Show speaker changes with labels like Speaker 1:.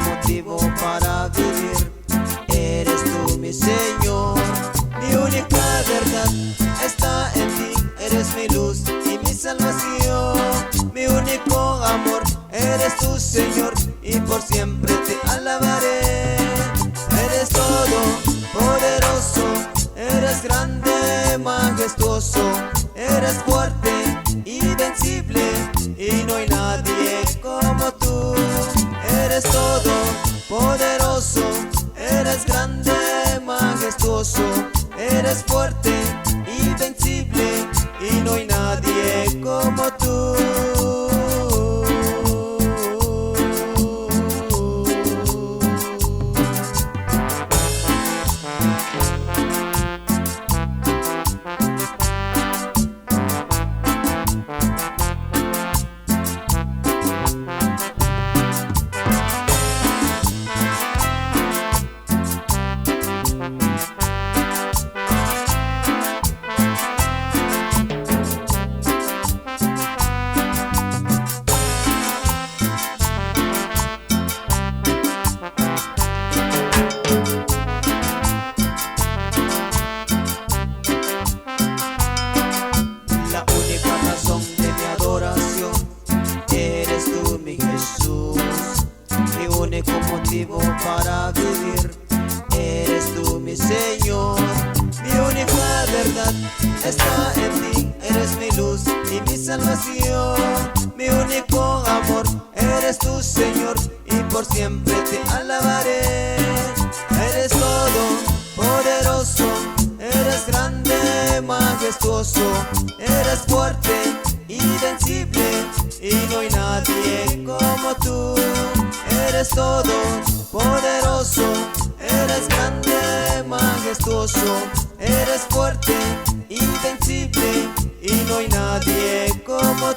Speaker 1: Motivo para vivir, eres tú mi Señor. Mi única verdad está en ti, eres mi luz y mi salvación. Mi único amor, eres tú Señor, y por siempre te alabaré. Eres todo poderoso, eres grande, majestuoso, eres fuerte, invencible, y no hay nadie como tú. Eres todo poderoso, eres grande, majestuoso, eres fuerte, invencible, y no hay nadie como tú. Motivo para vivir, eres tú mi Señor. Mi única verdad está en ti, eres mi luz y mi salvación. Mi único amor, eres tú Señor, y por siempre te alabaré. Eres todo poderoso, eres grande, majestuoso, eres fuerte, invencible, y no hay nadie como tú. Eres todo poderoso, eres grande, majestuoso, eres fuerte, invencible, y no hay nadie como